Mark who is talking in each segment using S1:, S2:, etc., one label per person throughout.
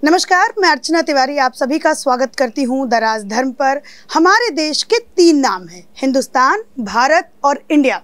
S1: नमस्कार, मैं अर्चना तिवारी आप सभी का स्वागत करती हूं द राजधर्म पर। हमारे देश के 3 नाम हैं, हिंदुस्तान, भारत और इंडिया।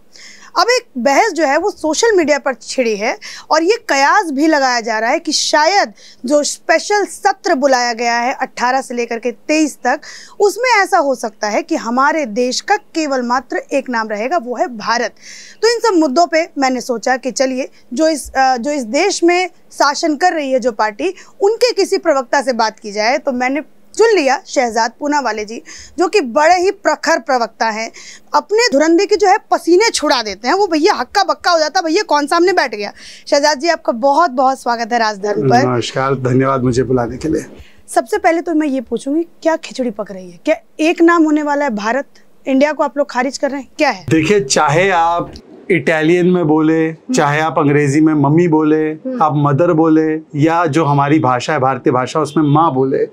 S1: अब एक बहस जो है वो सोशल मीडिया पर छिड़ी है और ये कयास भी लगाया जा रहा है कि शायद जो स्पेशल सत्र बुलाया गया है 18 से लेकर के 23 तक, उसमें ऐसा हो सकता है कि हमारे देश का केवल मात्र एक नाम रहेगा, वो है भारत। तो इन सब मुद्दों पे मैंने सोचा कि चलिए जो इस देश में शासन कर रही है जो पार्टी, उनके किसी प्रवक्ता से बात की जाए। तो मैंने चुन लिया शहजाद पूनावाले जी, जो कि बड़े ही प्रखर प्रवक्ता हैं। अपने धुरंधर की जो है पसीने छुड़ा देते हैं, वो भैया हक्का बक्का हो जाता, भैया कौन सामने बैठ गया। शहजाद जी, आपका बहुत बहुत स्वागत है राजधर्म पर।
S2: नमस्कार, धन्यवाद मुझे बुलाने के लिए।
S1: सबसे पहले तो मैं ये पूछूंगी, क्या खिचड़ी पक रही है? क्या एक नाम होने वाला है भारत? इंडिया को आप लोग खारिज कर रहे हैं, क्या है?
S2: देखिए, चाहे आप इटालियन में बोले, चाहे आप अंग्रेजी में मम्मी बोले, आप मदर बोले, या जो हमारी भाषा है भारतीय भाषा उसमें माँ बोले,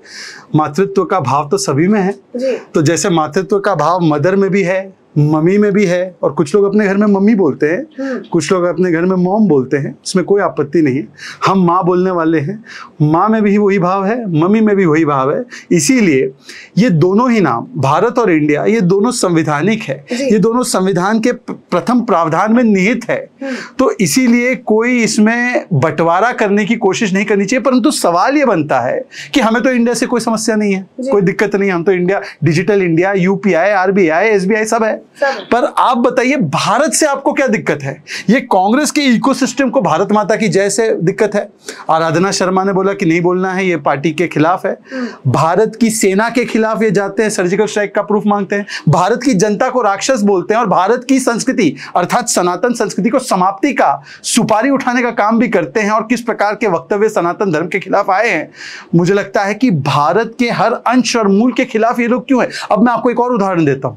S2: मातृत्व का भाव तो सभी में है। तो जैसे मातृत्व का भाव मदर में भी है, मम्मी में भी है, और कुछ लोग अपने घर में मम्मी बोलते हैं, कुछ लोग अपने घर में मॉम बोलते हैं, इसमें कोई आपत्ति नहीं है। हम माँ बोलने वाले हैं, माँ में भी वही भाव है, मम्मी में भी वही भाव है। इसीलिए ये दोनों ही नाम, भारत और इंडिया, ये दोनों संवैधानिक है, ये दोनों संविधान के प्रथम प्रावधान में निहित है। तो इसीलिए कोई इसमें बंटवारा करने की कोशिश नहीं करनी चाहिए। परंतु सवाल ये बनता है कि हमें तो इंडिया से कोई समस्या नहीं है, कोई दिक्कत नहीं है, हम तो India, digital India, UPI, RBI, SBI सब है। पर आप बताइए, भारत से आपको क्या दिक्कत है? ये कांग्रेस के इकोसिस्टम को भारत माता की जय से दिक्कत है। आराधना शर्मा ने बोला कि नहीं बोलना है, ये पार्टी के खिलाफ है। भारत की सेना के खिलाफ ये जाते हैं, सर्जिकल स्ट्राइक का प्रूफ मांगते हैं, भारत की जनता को राक्षस बोलते हैं, और भारत की संस्कृति अर्थात सनातन संस्कृति को समाप्ति का सुपारी उठाने का काम भी करते हैं। और किस प्रकार के वक्तव्य सनातन धर्म के खिलाफ आए हैं। मुझे लगता है कि भारत के हर अंश और मूल के खिलाफ ये लोग क्यों है। अब मैं आपको एक और उदाहरण देता हूं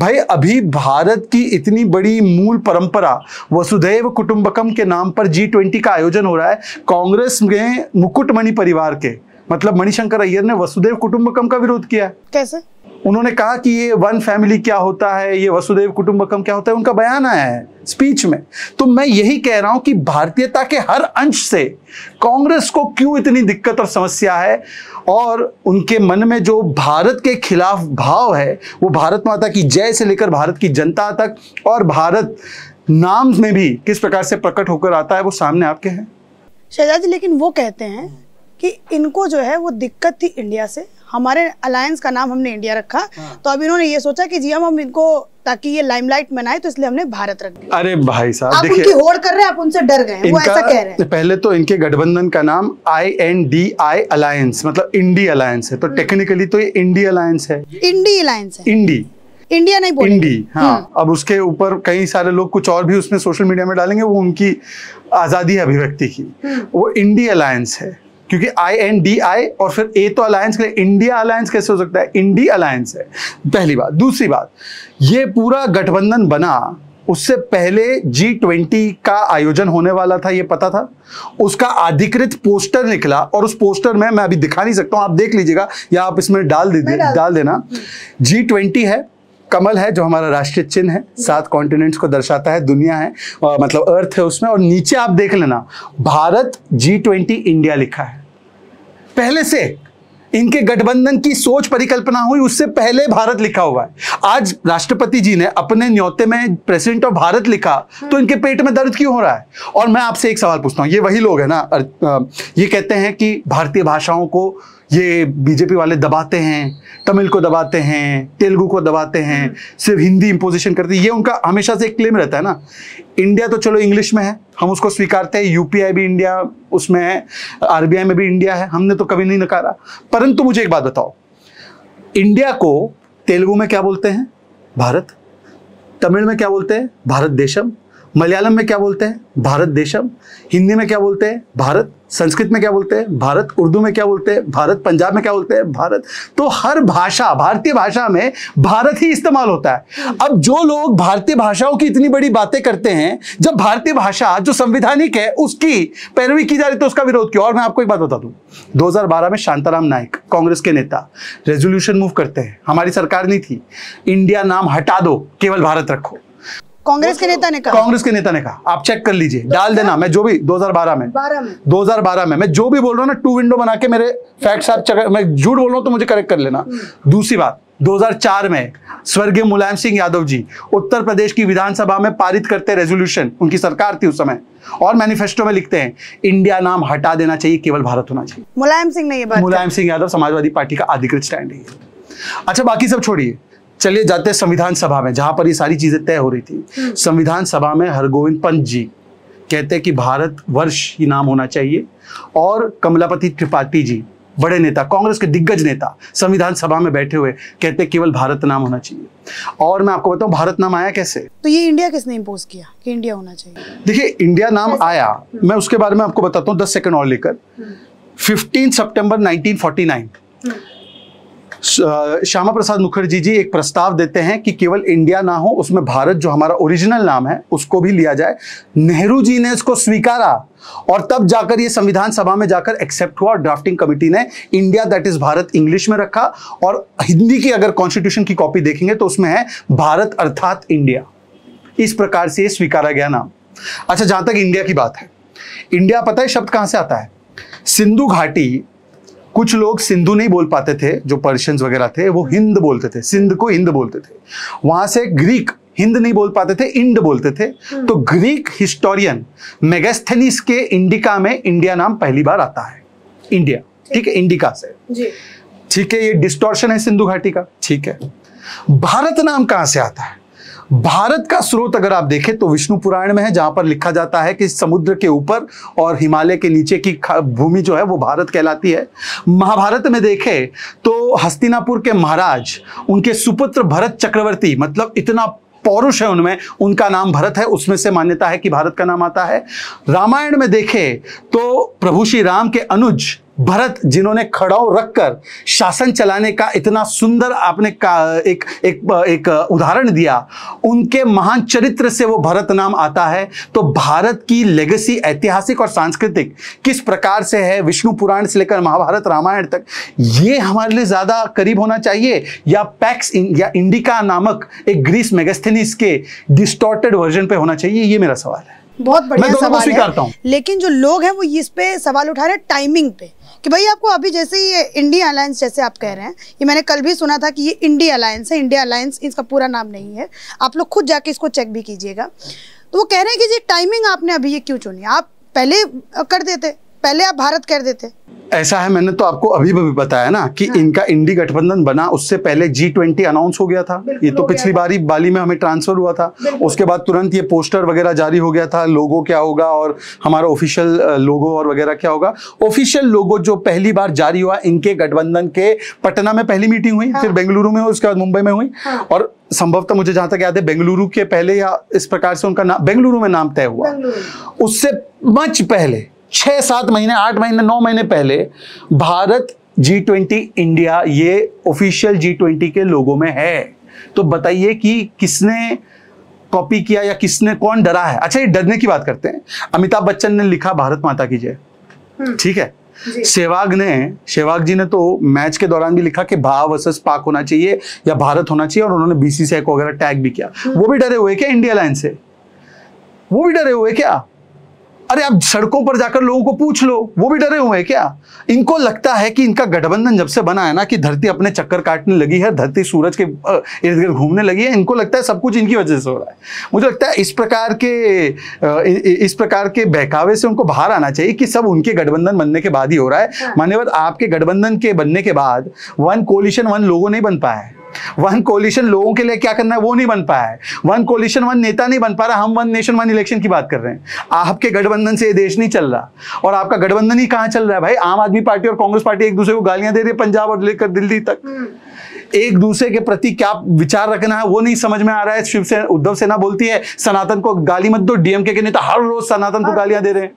S2: भाई। अभी भारत की इतनी बड़ी मूल परंपरा वसुधैव कुटुंबकम के नाम पर G20 का आयोजन हो रहा है। कांग्रेस में मुकुटमणि परिवार के मतलब मणिशंकर अय्यर ने वसुधैव कुटुंबकम का विरोध किया।
S1: कैसे?
S2: उन्होंने कहा कि ये वन फैमिली क्या होता है, ये वसुधैव कुटुंबकम क्या होता है, उनका बयान आया है स्पीच में। तो मैं यही कह रहा हूं कि भारतीयता के हर अंश से कांग्रेस को क्यों इतनी दिक्कत और समस्या है, और उनके मन में जो भारत के खिलाफ भाव है वो भारत माता की जय से लेकर भारत की जनता तक और भारत नाम में भी किस प्रकार से प्रकट होकर आता है, वो सामने आपके हैं।
S1: शहजाद जी, लेकिन वो कहते हैं कि इनको जो है वो दिक्कत थी इंडिया से। हमारे अलायंस का नाम हमने इंडिया रखा, तो अब इन्होंने ये सोचा कि जी हम इनको, ताकि ये लाइमलाइट में ना आए, तो इसलिए हमने भारत रख दिया।
S2: अरे भाई साहब,
S1: आप उनकी होड़ कर रहे हैं, आप उनसे डर गए, वो ऐसा कह रहे हैं।
S2: पहले तो इनके गठबंधन का नाम INDI अलायंस मतलब इंडी अलायंस है। तो टेक्निकली तो ये इंडी अलायंस है,
S1: इंडी अलायंस है,
S2: इंडिया नहीं बोलेंगे, इंडी।
S1: हाँ,
S2: अब उसके ऊपर कई सारे लोग कुछ और भी उसमें सोशल मीडिया में डालेंगे, वो उनकी आजादी है अभिव्यक्ति की। वो इंडी अलायंस है, क्योंकि INDI और फिर ए तो अलायंस के लिए, इंडिया अलायंस कैसे हो सकता है? इंडी अलायंस है, पहली बात। दूसरी बात, ये पूरा गठबंधन बना उससे पहले G20 का आयोजन होने वाला था, ये पता था। उसका अधिकृत पोस्टर निकला, और उस पोस्टर में मैं अभी दिखा नहीं सकता हूं, आप देख लीजिएगा या आप इसमें डाल देना। G20 है, कमल है जो हमारा राष्ट्रीय चिन्ह है, 7 कॉन्टिनेंट्स को दर्शाता है, दुनिया है, मतलब अर्थ है उसमें, और नीचे आप देख लेना भारत G20 इंडिया लिखा है। पहले से इनके गठबंधन की सोच परिकल्पना हुई, उससे पहले भारत लिखा हुआ है। आज राष्ट्रपति जी ने अपने न्योते में प्रेसिडेंट ऑफ भारत लिखा, तो इनके पेट में दर्द क्यों हो रहा है? और मैं आपसे एक सवाल पूछता हूं, ये वही लोग हैं ना, ये कहते हैं कि भारतीय भाषाओं को ये बीजेपी वाले दबाते हैं, तमिल को दबाते हैं, तेलुगु को दबाते हैं, सिर्फ हिंदी इंपोजिशन करते हैं, ये उनका हमेशा से एक क्लेम रहता है ना। इंडिया तो चलो इंग्लिश में है, हम उसको स्वीकारते हैं, यूपीआई भी इंडिया उसमें है, आरबीआई में भी इंडिया है, हमने तो कभी नहीं नकारा। परंतु मुझे एक बात बताओ, इंडिया को तेलुगु में क्या बोलते हैं? भारत। तमिल में क्या बोलते हैं? भारत देशम। मलयालम में क्या बोलते हैं? भारत देशम। हिंदी में क्या बोलते हैं? भारत। संस्कृत में क्या बोलते हैं? भारत। उर्दू में क्या बोलते हैं? भारत। पंजाब में क्या बोलते हैं? भारत। तो हर भाषा, भारतीय भाषा में भारत ही इस्तेमाल होता है। अब जो लोग भारतीय भाषाओं की इतनी बड़ी बातें करते हैं, जब भारतीय भाषा जो संवैधानिक है उसकी पैरवी की जा रही तो उसका विरोध क्यों? और मैं आपको एक बात बता दूं, 2012 में शांताराम नाइक कांग्रेस के नेता रेजोल्यूशन मूव करते हैं, हमारी सरकार नहीं थी, इंडिया नाम हटा दो, केवल भारत रखो।
S1: कांग्रेस के नेता ने कहा,
S2: कांग्रेस के नेता ने कहा, आप चेक कर लीजिए, डाल देना, मैं जो भी 2012 में मैं जो भी बोल रहा हूँ ना, 2 विंडो बना के मेरे फैक्ट्स आप मैं झूठ बोल रहा हूँ तो मुझे करेक्ट कर लेना। दूसरी बात, 2004 में स्वर्गीय मुलायम सिंह यादव जी उत्तर प्रदेश की विधानसभा में पारित करते रेजोल्यूशन, उनकी सरकार थी उस समय, और मैनिफेस्टो में लिखते हैं इंडिया नाम हटा देना चाहिए, केवल भारत होना चाहिए।
S1: मुलायम सिंह ने ये बात,
S2: मुलायम सिंह यादव समाजवादी पार्टी का अधिकृत स्टैंड है। अच्छा, बाकी सब छोड़िए, चलिए जाते हैं संविधान सभा में, जहां पर ये सारी चीजें तय हो रही थी। संविधान सभा में हरगोविंद पंत जी कहते हैं कि भारत वर्ष ही नाम होना चाहिए, और कमलापति त्रिपाठी जी, बड़े नेता, कांग्रेस के दिग्गज नेता, संविधान सभा में बैठे हुए कहते हैं केवल भारत नाम होना चाहिए। और मैं आपको बताऊं भारत नाम आया कैसे।
S1: तो ये इंडिया किसने इंपोज किया कि इंडिया होना चाहिए?
S2: देखिए, इंडिया नाम आया, मैं उसके बारे में आपको बताता हूं 10 सेकंड और लेकर। 15 सितंबर 1949 श्यामा प्रसाद मुखर्जी जी एक प्रस्ताव देते हैं कि केवल इंडिया ना हो, उसमें भारत जो हमारा ओरिजिनल नाम है उसको भी लिया जाए। नेहरू जी ने इसको स्वीकारा, और तब जाकर ये संविधान सभा में जाकर एक्सेप्ट हुआ, और ड्राफ्टिंग कमेटी ने India that is Bharat English में रखा, और हिंदी की अगर कॉन्स्टिट्यूशन की कॉपी देखेंगे तो उसमें है भारत अर्थात इंडिया। इस प्रकार से ये स्वीकारा गया नाम। अच्छा, जहां तक इंडिया की बात है, इंडिया पता है शब्द कहां से आता है? सिंधु घाटी, कुछ लोग सिंधु नहीं बोल पाते थे, जो पर्शियंस वगैरह थे वो हिंद बोलते थे, सिंध को हिंद बोलते थे। वहां से ग्रीक हिंद नहीं बोल पाते थे, इंड बोलते थे। तो ग्रीक हिस्टोरियन मेगास्थेनीस के इंडिका में इंडिया नाम पहली बार आता है, इंडिया, ठीक है, इंडिका से, ठीक है। ये डिस्टॉर्शन है सिंधु घाटी का, ठीक है। भारत नाम कहां से आता है? भारत का स्रोत अगर आप देखें तो विष्णु पुराण में है, जहां पर लिखा जाता है कि समुद्र के ऊपर और हिमालय के नीचे की भूमि जो है वो भारत कहलाती है। महाभारत में देखें तो हस्तिनापुर के महाराज, उनके सुपुत्र भरत चक्रवर्ती, मतलब इतना पौरुष है उनमें, उनका नाम भरत है, उसमें से मान्यता है कि भारत का नाम आता है। रामायण में देखें तो प्रभु श्री राम के अनुज भरत, जिन्होंने खड़ाऊ रखकर शासन चलाने का इतना सुंदर आपने एक उदाहरण दिया, उनके महान चरित्र से वो भरत नाम आता है। तो भारत की लेगेसी ऐतिहासिक और सांस्कृतिक किस प्रकार से है, विष्णु पुराण से लेकर महाभारत रामायण तक, ये हमारे लिए ज्यादा करीब होना चाहिए, या पैक्स या इंडिका नामक एक ग्रीस मेगास्थेनीस के डिस्टॉर्टेड वर्जन पे होना चाहिए? ये मेरा सवाल है।
S1: बहुत बढ़िया सवाल
S2: है,
S1: लेकिन जो लोग हैं वो इस पे सवाल उठा रहे हैं टाइमिंग पे, कि भाई आपको अभी जैसे ये इंडिया अलायंस जैसे आप कह रहे हैं, ये मैंने कल भी सुना था कि ये इंडिया अलायंस है, इंडिया अलायंस इसका पूरा नाम नहीं है, आप लोग खुद जाके इसको चेक भी कीजिएगा। तो वो कह रहे हैं कि जी टाइमिंग आपने अभी ये क्यों चुनी, आप पहले कर देते, पहले आप भारत कर देते।
S2: ऐसा है, मैंने तो आपको अभी भी बताया ना कि इनका इंडी गठबंधन बना, उससे पहले G20 अनाउंस हो गया था। ये तो पिछली बारी बाली में हमें ट्रांसफर हुआ था, उसके बाद तुरंत ये पोस्टर वगैरह जारी हो गया था, लोगो क्या होगा और हमारा ऑफिशियल लोगो और वगैरह क्या होगा। ऑफिशियल लोगो जो पहली बार जारी हुआ इनके गठबंधन के, पटना में पहली मीटिंग हुई, फिर बेंगलुरु में हुई, उसके बाद मुंबई में हुई, और संभवतः मुझे जहां तक याद है बेंगलुरु के पहले या इस प्रकार से उनका नाम, बेंगलुरु में नाम तय हुआ। उससे मच पहले 6-7 महीने, 8 महीने, 9 महीने पहले भारत G20 इंडिया ये ऑफिशियल G20 के लोगों में है। तो बताइए कि किसने कॉपी किया या किसने, कौन डरा है? अच्छा, ये डरने की बात करते हैं। अमिताभ बच्चन ने लिखा भारत माता की जय, ठीक है। सहवाग जी ने तो मैच के दौरान भी लिखा कि भा वर्सेस पाक होना चाहिए या भारत होना चाहिए, और उन्होंने BCCI को वगैरह टैग भी किया। वो भी डरे हुए क्या इंडिया लाइन से? वो भी डरे हुए क्या? अरे आप सड़कों पर जाकर लोगों को पूछ लो, वो भी डरे हुए हैं क्या? इनको लगता है कि इनका गठबंधन जब से बना है ना, कि धरती अपने चक्कर काटने लगी है, धरती सूरज के इर्द गिर्द घूमने लगी है, इनको लगता है सब कुछ इनकी वजह से हो रहा है। मुझे लगता है इस प्रकार के बहकावे से उनको बाहर आना चाहिए कि सब उनके गठबंधन बनने के बाद ही हो रहा है। मान्यवर, आपके गठबंधन के बनने के बाद वन कोलिशन वन लोगो नहीं बन पाया है, वन कोलिशन लोगों के लिए क्या करना है वो नहीं बन पाया है, वन कोलिशन वन नेता नहीं बन पा रहा। हम वन नेशन वन इलेक्शन की बात कर रहे हैं। आपके गठबंधन से ये देश नहीं चल रहा, और आपका गठबंधन ही कहां चल रहा है भाई? आम आदमी पार्टी और कांग्रेस पार्टी एक दूसरे को गालियां दे रही है, पंजाब और लेकर दिल्ली तक। एक दूसरे के प्रति क्या विचार रखना है वो नहीं समझ में आ रहा है। शिवसेना, उद्धव सेना बोलती है सनातन को गाली मत दो, DMK के नेता हर रोज सनातन को गालियां दे रहे हैं।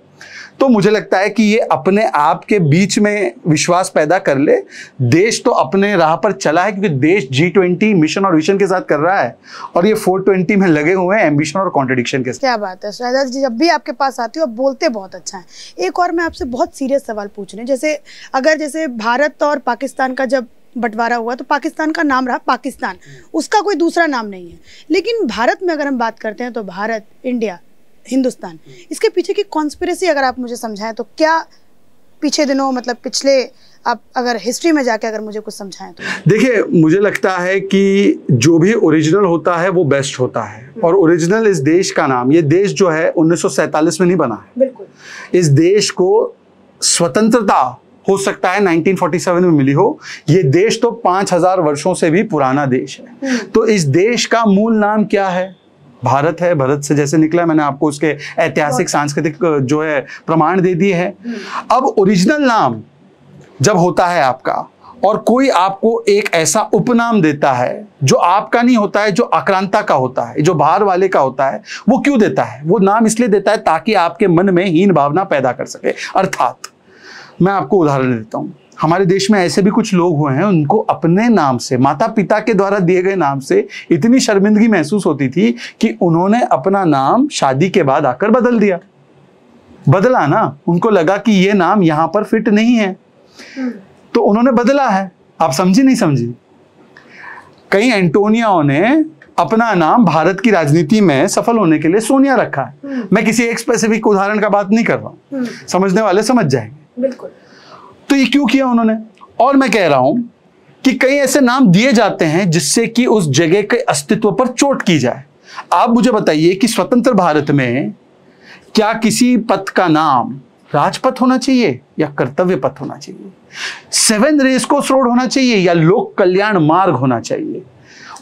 S2: तो मुझे लगता है कि ये अपने आप के बीच में विश्वास पैदा कर ले। देश तो अपने राह पर चला है, क्योंकि देश G20 मिशन और विजन के साथ कर रहा है, और ये 420 में लगे हुए हैं एम्बिशन और कॉन्ट्रडिक्शन के साथ।
S1: क्या बात है शहजाद जी, जब भी आपके पास आती हो आप बोलते बहुत अच्छा है। एक और मैं आपसे बहुत सीरियस सवाल पूछ रही हूँ, जैसे अगर जैसे भारत और पाकिस्तान का जब बंटवारा हुआ तो पाकिस्तान का नाम रहा पाकिस्तान, उसका कोई दूसरा नाम नहीं है। लेकिन भारत में अगर हम बात करते हैं तो भारत, इंडिया, हिंदुस्तान, इसके पीछे की कॉन्स्पिरेसी अगर आप मुझे समझाएं तो क्या पीछे दिनों, मतलब पिछले, आप अगर हिस्ट्री में जाके अगर मुझे कुछ समझाएं तो। देखिए,
S2: मुझे लगता है कि जो भी ओरिजिनल होता है वो बेस्ट होता है, और ओरिजिनल इस देश का नाम, ये देश जो है 1947 में नहीं बना है। बिल्कुल। इस देश को स्वतंत्रता हो सकता है 1947 में मिली हो, ये देश तो 5000 वर्षों से भी पुराना देश है। तो इस देश का मूल नाम क्या है? भारत है। भारत से जैसे निकला है, मैंने आपको उसके ऐतिहासिक सांस्कृतिक जो है प्रमाण दे दिए हैं। अब ओरिजिनल नाम जब होता है आपका, और कोई आपको एक ऐसा उपनाम देता है जो आपका नहीं होता है, जो आक्रांता का होता है, जो बाहर वाले का होता है, वो क्यों देता है? वो नाम इसलिए देता है ताकि आपके मन में हीन भावना पैदा कर सके। अर्थात मैं आपको उदाहरण देता हूं, हमारे देश में ऐसे भी कुछ लोग हुए हैं, उनको अपने नाम से, माता पिता के द्वारा दिए गए नाम से इतनी शर्मिंदगी महसूस होती थी कि उन्होंने अपना नाम शादी के बाद आकर बदल दिया। बदला ना, उनको लगा कि ये नाम यहां पर फिट नहीं है, तो उन्होंने बदला है। आप समझी नहीं समझी? कई एंटोनियाओं ने अपना नाम भारत की राजनीति में सफल होने के लिए सोनिया रखा है। मैं किसी एक स्पेसिफिक उदाहरण का बात नहीं कर रहा हूं, समझने वाले समझ जाएंगे। बिल्कुल। तो ये क्यों किया उन्होंने? और मैं कह रहा हूं कि कई ऐसे नाम दिए जाते हैं जिससे कि उस जगह के अस्तित्व पर चोट की जाए। आप मुझे बताइए कि स्वतंत्र भारत में क्या किसी पथ का नाम राजपथ होना चाहिए या कर्तव्य पथ होना चाहिए? 7 रेसकोर्स रोड होना चाहिए या लोक कल्याण मार्ग होना चाहिए?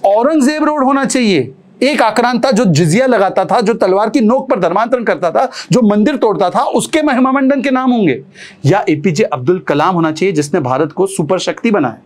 S2: औरंगजेब रोड होना चाहिए? एक आक्रांता जो जिजिया लगाता था, जो तलवार की नोक पर धर्मांतरण करता था, जो मंदिर तोड़ता था, उसके महिमा मंडन के नाम होंगे? या एपीजे अब्दुल कलाम होना चाहिए जिसने भारत को सुपर शक्ति बनाया?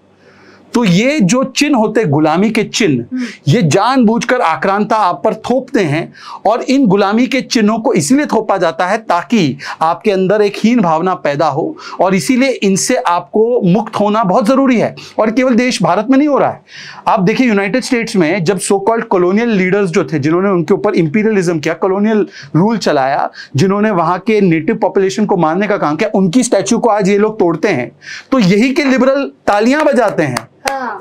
S2: तो ये जो चिन्ह होते, गुलामी के चिन्ह, ये जानबूझकर आक्रांता आप पर थोपते हैं, और इन गुलामी के चिन्हों को इसलिए थोपा जाता है ताकि आपके अंदर एक हीन भावना पैदा हो, और इसीलिए इनसे आपको मुक्त होना बहुत जरूरी है। और केवल देश भारत में नहीं हो रहा है। आप देखिए, यूनाइटेड स्टेट्स में जब सो कॉल्ड कॉलोनियल लीडर्स जो थे, जिन्होंने उनके ऊपर इंपीरियलिज्म किया, कॉलोनियल रूल चलाया, जिन्होंने वहां के नेटिव पॉपुलेशन को मारने का काम किया, उनकी स्टैच्यू को आज ये लोग तोड़ते हैं, तो यही के लिबरल तालियां बजाते हैं।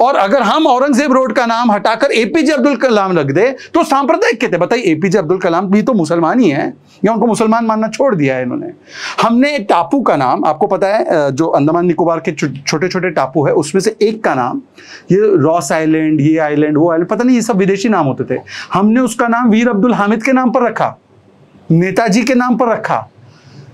S2: और अगर हम औरंगजेब रोड का नाम हटाकर एपीजे अब्दुल कलाम रख दे तो सांप्रदायिक कहते हैं। बताइए, एपीजे अब्दुल कलाम भी तो मुसलमान ही है, या उनको मुसलमान मानना छोड़ दिया है इन्होंने? हमने टापू का नाम, आपको पता है जो अंडमान निकोबार के छोटे छोटे टापू है, उसमें से एक का नाम, ये रॉस आइलैंड, ये आइलैंड, वो आइलैंड, पता नहीं, ये सब विदेशी नाम होते थे। हमने उसका नाम वीर अब्दुल हामिद के नाम पर रखा, नेताजी के नाम पर रखा।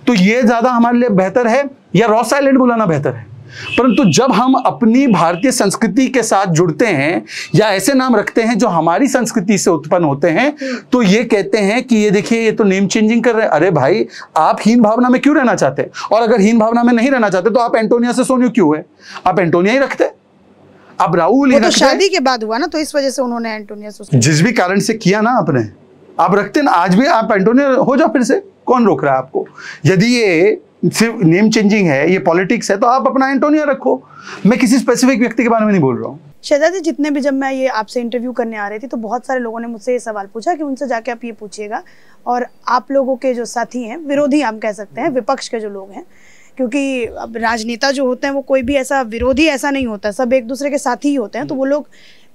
S2: तो ये ज्यादा हमारे लिए बेहतर है या रॉस आइलैंड बुलाना बेहतर है? परंतु जब हम अपनी भारतीय संस्कृति के साथ जुड़ते हैं या ऐसे नाम रखते हैं जो हमारी संस्कृति से उत्पन्न होते हैं, तो ये कहते हैं कि ये देखिए, ये तो नेम चेंजिंग कर रहे हैं। अरे भाई, आप हीन भावना में क्यों रहना चाहते? और अगर हीन भावना में नहीं रहना चाहते तो आप एंटोनिया से सोनियो क्यों है? आप एंटोनिया ही रखते, आप राहुल ही रखते। तो शादी के बाद हुआ ना, तो इस वजह से उन्होंने एंटोनिया से, जिस भी कारण से किया ना आपने, आप रखते ना, आज भी आप एंटोनिया हो जाओ, फिर से कौन रोक रहा है आपको? यदि ये सिर्फ नेम चेंजिंग है, ये पॉलिटिक्स है, तो आप अपना एंटोनिया रखो। मैं किसी स्पेसिफिक व्यक्ति के बारे में नहीं बोल रहा हूँ। शहजादी, जितने भी, जब मैं ये आपसे इंटरव्यू करने आ रही थी तो बहुत सारे लोगों ने मुझसे ये सवाल पूछा कि उनसे जाके आप ये पूछिएगा, और आप लोगों के जो साथी हैं, विरोधी हम कह सकते हैं, विपक्ष के जो लोग हैं, क्योंकि अब राजनेता जो होते हैं वो कोई भी ऐसा विरोधी ऐसा नहीं होता, सब एक दूसरे के साथी ही होते हैं। तो वो लोग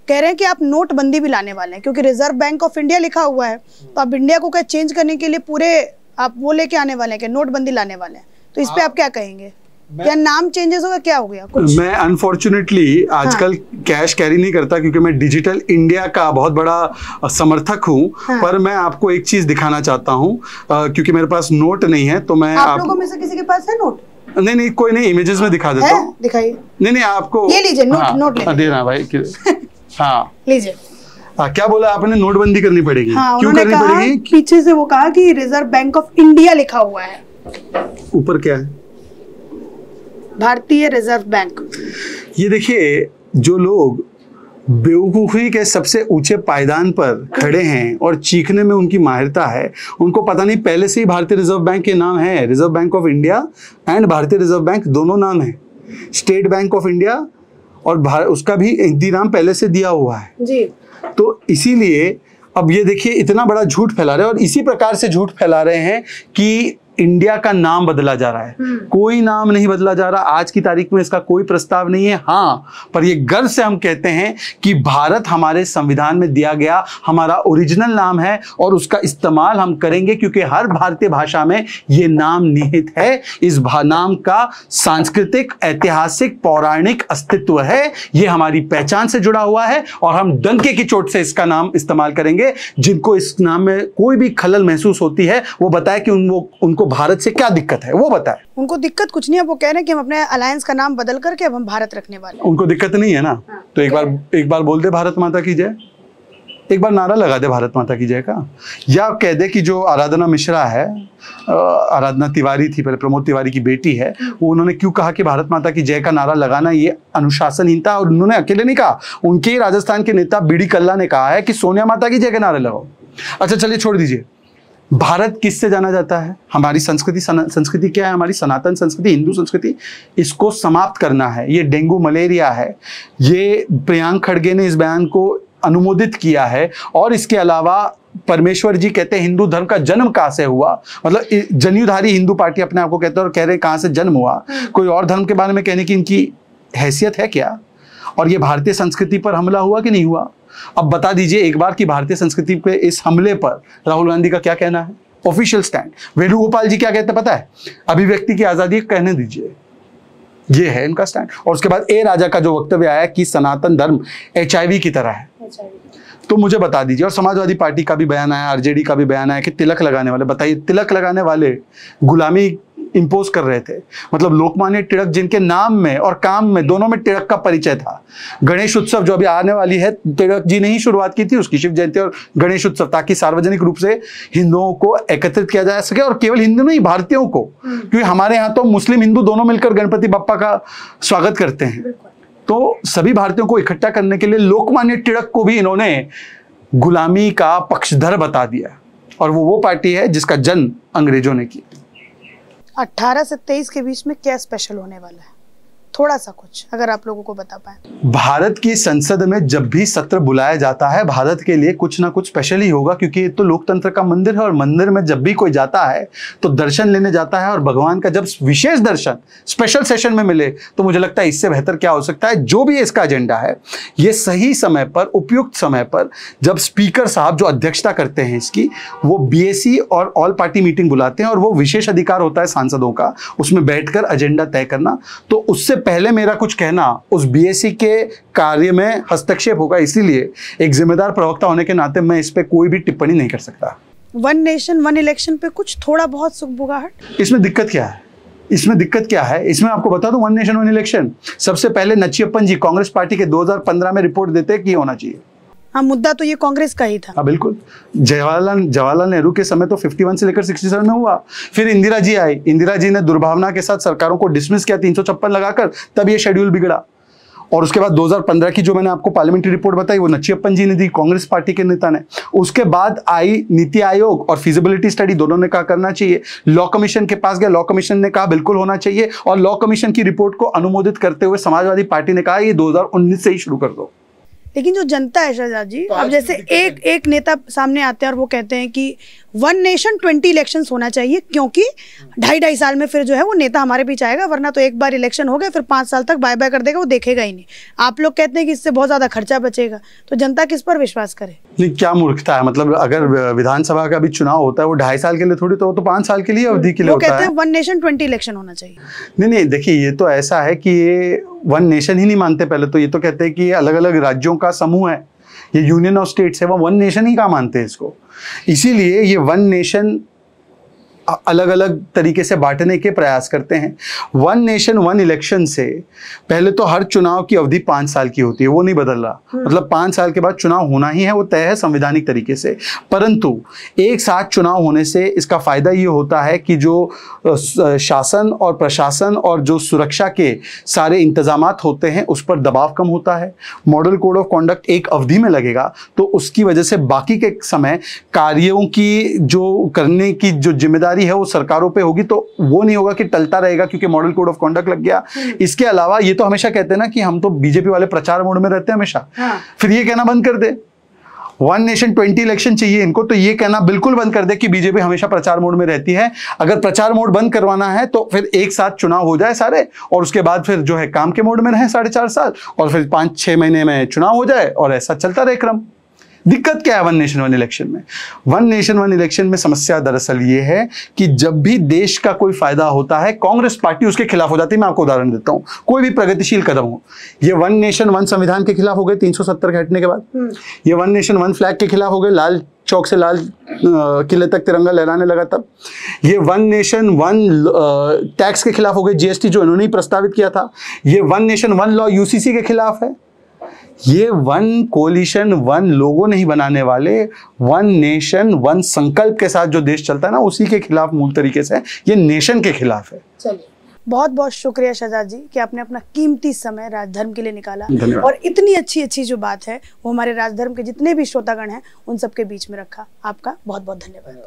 S2: कह रहे हैं कि आप नोटबंदी भी लाने वाले हैं, क्योंकि रिजर्व बैंक ऑफ इंडिया लिखा हुआ है, तो आप इंडिया को क्या चेंज करने के लिए पूरे आप वो लेके आने वाले हैं कि नोटबंदी लाने वाले हैं? तो इस पे आप क्या कहेंगे? क्या नाम चेंजेस होगा, क्या हो गया कुछ? मैं अनफॉर्चुनेटली आजकल कैश कैरी नहीं करता, क्योंकि मैं डिजिटल इंडिया का बहुत बड़ा समर्थक हूँ। पर मैं आपको एक चीज दिखाना चाहता हूँ, क्योंकि मेरे पास नोट नहीं है, तो मैं आप लोगों में से किसी के पास है नोट? नहीं, कोई नहीं, इमेजेस में दिखा देता हूँ। दिखाइए। नहीं, आपको ये लीजिए नोट। नोट दे रहा भाई। हाँ, लीजिए। क्या बोला आपने? नोटबंदी करनी पड़ेगी। क्यों करनी पड़ेगी? पीछे से वो कहा कि रिजर्व बैंक ऑफ इंडिया लिखा हुआ है, ऊपर क्या है? भारतीय रिजर्व बैंक। ये देखिए, जो लोग बेवकूफी के सबसे ऊंचे पायदान पर खड़े हैं और चीखने में उनकी माहिरता है, उनको पता नहीं पहले से ही भारतीय रिजर्व बैंक के नाम है। Reserve bank of India and भारतीय रिजर्व बैंक दोनों नाम है। स्टेट बैंक ऑफ इंडिया और उसका भी हिंदी नाम पहले से दिया हुआ है जी। तो इसीलिए अब ये देखिए, इतना बड़ा झूठ फैला रहे हैं, और इसी प्रकार से झूठ फैला रहे हैं कि इंडिया का नाम बदला जा रहा है, कोई नाम नहीं बदला जा रहा। आज की तारीख में इसका कोई प्रस्ताव नहीं है। हाँ, पर ये गर्व से हम कहते हैं कि भारत हमारे संविधान में दिया गया हमारा ओरिजिनल नाम है और उसका इस्तेमाल हम करेंगे, क्योंकि हर भारतीय भाषा में ये नाम निहित है। इस नाम का सांस्कृतिक, ऐतिहासिक, पौराणिक अस्तित्व है। ये हमारी पहचान से जुड़ा हुआ है और हम डंके की चोट से इसका नाम इस्तेमाल करेंगे। जिनको इस नाम में कोई भी खलल महसूस होती है वो बताए कि उनको भारत से क्या दिक्कत है, वो बताए।
S1: उनको दिक्कत कुछ नहीं है, वो कह रहे हैं कि हम अपने अलायंस का नाम बदल करके अब हम भारत रखने वाले हैं।
S2: उनको दिक्कत नहीं है ना।
S1: हाँ,
S2: तो एक बार बोल दे भारत माता की जय, एक बार नारा लगा दे भारत माता की जय का, या कह दे कि जो आराधना मिश्रा है, आराधना तिवारी थी पहले, प्रमोद तिवारी की बेटी है, वो उन्होंने क्यों कहा कि भारत माता की जय का नारा लगाना ये अनुशासनहीनता। और उन्होंने अकेले नहीं कहा, उनके राजस्थान के नेता बीडी कल्ला ने कहा है कि सोनिया माता की जय के नारे लगाओ। अच्छा चलिए छोड़ दीजिए, भारत किससे जाना जाता है? हमारी संस्कृति क्या है? हमारी सनातन संस्कृति, हिंदू संस्कृति। इसको समाप्त करना है। ये डेंगू मलेरिया है। ये प्रियांक खड़गे ने इस बयान को अनुमोदित किया है। और इसके अलावा परमेश्वर जी कहते हैं हिंदू धर्म का जन्म कहां से हुआ, मतलब जनेऊधारी हिंदू पार्टी अपने आप को कहते हैं और कह रहे हैं कहां से जन्म हुआ। कोई और धर्म के बारे में कहने की इनकी हैसियत है क्या? और ये भारतीय संस्कृति पर हमला हुआ कि नहीं हुआ? अब बता दीजिए एक बार कि भारतीय संस्कृति पे इस हमले पर राहुल गांधी का क्या कहना है, ऑफिशियल स्टैंड। वेणुगोपाल जी क्या कहते हैं पता है? अभिव्यक्ति की आजादी कहने दीजिए, ये है इनका स्टैंड। और उसके बाद ए राजा का जो वक्तव्य आया कि सनातन धर्म HIV की तरह है, तो मुझे बता दीजिए। और समाजवादी पार्टी का भी बयान आया, RJD का भी बयान आया कि तिलक लगाने वाले, बताइए तिलक लगाने वाले गुलामी इंपोज कर रहे थे। मतलब लोकमान्य तिलक जिनके नाम में और काम में दोनों में तिलक का परिचय था। गणेश उत्सव जो अभी आने वाली है, तिलक जी ने ही शुरुआत की थी उसकी, शिव जयंती और गणेश उत्सव, ताकि सार्वजनिक रूप से हिंदुओं को एकत्रित किया जा सके। और केवल हिंदू नहीं, भारतीयों को, क्योंकि हमारे यहाँ तो मुस्लिम हिंदू दोनों मिलकर गणपति बप्पा का स्वागत करते हैं। तो सभी भारतीयों को इकट्ठा करने के लिए लोकमान्य तिलक को भी इन्होंने गुलामी का पक्षधर बता दिया। और वो पार्टी है जिसका जन्म अंग्रेजों ने किया।
S1: 18 से 23 के बीच में क्या स्पेशल होने वाला है? थोड़ा सा कुछ अगर आप लोगों को बता पाए।
S2: भारत की संसद में जब भी सत्र बुलाया जाता है, भारत के लिए कुछ ना कुछ स्पेशल ही होगा, क्योंकि ये तो लोकतंत्र का मंदिर है। और मंदिर में जब भी कोई जाता है तो दर्शन लेने जाता है, और भगवान का जब विशेष दर्शन स्पेशल सेशन में मिले तो मुझे लगता है इससे बेहतर क्या हो सकता है। जो भी इसका एजेंडा है, ये सही समय पर, उपयुक्त समय पर, जब स्पीकर साहब जो अध्यक्षता करते हैं इसकी, वो BAC और ऑल पार्टी मीटिंग बुलाते हैं, और वो विशेष अधिकार होता है सांसदों का उसमें बैठकर एजेंडा तय करना। तो उससे पहले मेरा कुछ कहना उस BAC के कार्य में हस्तक्षेप होगा। इसीलिए एक जिम्मेदार प्रवक्ता होने के नाते मैं इस पे कोई भी टिप्पणी नहीं कर सकता।
S1: वन नेशन वन इलेक्शन पे कुछ थोड़ा बहुत सुगबुगाहट,
S2: इसमें दिक्कत क्या है? इसमें आपको बता दूं, वन नेशन वन इलेक्शन सबसे पहले नचियप्पन जी कांग्रेस पार्टी के 2015 में रिपोर्ट देते कि होना चाहिए।
S1: हाँ, मुद्दा तो ये कांग्रेस का ही था।
S2: हाँ बिल्कुल, जवाहरलाल नेहरू के समय तो 51 से लेकर 67 में हुआ। फिर इंदिरा जी आई, इंदिरा जी ने दुर्भावना के साथ सरकारों को डिसमिस किया 356 लगाकर, तब ये शेड्यूल बिगड़ा। और उसके बाद 2015 की जो मैंने आपको पार्लियामेंट्री रिपोर्ट बताई वो नचियप्पन जी ने दी, कांग्रेस पार्टी के नेता ने। उसके बाद आई नीति आयोग और फिजिबिलिटी स्टडी, दोनों ने कहा करना चाहिए। लॉ कमीशन के पास गया, लॉ कमीशन ने कहा बिल्कुल होना चाहिए। और लॉ कमीशन की रिपोर्ट को अनुमोदित करते हुए समाजवादी पार्टी ने कहा ये 2019 से ही शुरू कर दो।
S1: लेकिन जो जनता है शहजाद जी, अब जैसे एक नेता सामने आते हैं और वो कहते हैं कि 1 नेशन 20 इलेक्शंस होना चाहिए, क्योंकि 2.5 साल में फिर जो है वो नेता हमारे बीच आएगा, वरना तो एक बार इलेक्शन हो गया फिर 5 साल तक बाय बाय कर देगा, वो देखेगा ही नहीं। आप लोग कहते हैं कि इससे बहुत ज्यादा खर्चा बचेगा, तो जनता किस पर विश्वास करे?
S2: नहीं, क्या मूर्खता है। मतलब अगर विधानसभा का भी चुनाव होता है वो 2.5 साल के लिए थोड़ी, तो 5 साल के लिए अवधि के लिए होता है।
S1: वो कहते हैं 1 नेशन 20 इलेक्शन होना चाहिए।
S2: नहीं, देखिए ये तो ऐसा है कि ये 1 नेशन ही नहीं मानते। पहले तो ये तो कहते हैं कि ये अलग अलग राज्यों का समूह है, ये यूनियन ऑफ स्टेट्स है, वो 1 नेशन ही कहाँ मानते हैं इसको। इसीलिए ये 1 नेशन अलग अलग तरीके से बांटने के प्रयास करते हैं। 1 नेशन 1 इलेक्शन से पहले तो हर चुनाव की अवधि 5 साल की होती है, वो नहीं बदल रहा। मतलब 5 साल के बाद चुनाव होना ही है, वो तय है संवैधानिक तरीके से। परंतु एक साथ चुनाव होने से इसका फायदा ये होता है कि जो शासन और प्रशासन और जो सुरक्षा के सारे इंतजामात होते हैं उस पर दबाव कम होता है। मॉडल कोड ऑफ कॉन्डक्ट एक अवधि में लगेगा, तो उसकी वजह से बाकी के समय कार्यों की जो करने की जो जिम्मेदारी है वो सरकारों पे होगी, तो वो नहीं होगा कि टलता रहेगा क्योंकि मॉडल कोड ऑफ कॉन्डक्ट लग गया। इसके अलावा ये तो हमेशा कहते हैं ना कि हम तो बीजेपी वाले प्रचार मोड में रहते हैं हमेशा। फिर ये कहना बंद कर दे, 1 नेशन 20 इलेक्शन चाहिए इनको, तो ये कहना बिल्कुल बंद कर दे कि बीजेपी हमेशा प्रचार मोड में रहती है। अगर प्रचार मोड बंद करवाना है तो फिर एक साथ चुनाव हो जाए सारे, और उसके बाद फिर जो है काम के मोड में रहे 4.5 साल, और फिर 5-6 महीने में चुनाव हो जाए, और ऐसा चलता रहे क्रम। दिक्कत क्या है 1 नेशन 1 इलेक्शन में? 1 नेशन 1 इलेक्शन में समस्या दरअसल ये है कि जब भी देश का कोई फायदा होता है, कांग्रेस पार्टी उसके खिलाफ हो जाती है। मैं आपको उदाहरण देता हूं, कोई भी प्रगतिशील कदम हो, ये 1 नेशन 1 संविधान के खिलाफ हो गए 370 के हटने के बाद, ये 1 नेशन 1 फ्लैग के खिलाफ हो गए, लाल चौक से लाल किले तक तिरंगा लहराने लगा तब, ये 1 नेशन 1 टैक्स के खिलाफ हो गए, जीएसटी जो इन्होंने ही प्रस्तावित किया था, ये 1 नेशन 1 लॉ यूसीसी के खिलाफ है। ये 1 कोलिशन 1 लोगों नहीं बनाने वाले, 1 नेशन 1 संकल्प के साथ जो देश चलता है ना, उसी के खिलाफ मूल तरीके से ये नेशन के खिलाफ है।
S1: चलिए, बहुत बहुत शुक्रिया शहजाद जी कि आपने अपना कीमती समय राजधर्म के लिए निकाला, और इतनी अच्छी अच्छी जो बात है वो हमारे राजधर्म के जितने भी श्रोतागण हैं उन सबके बीच में रखा। आपका बहुत बहुत धन्यवाद।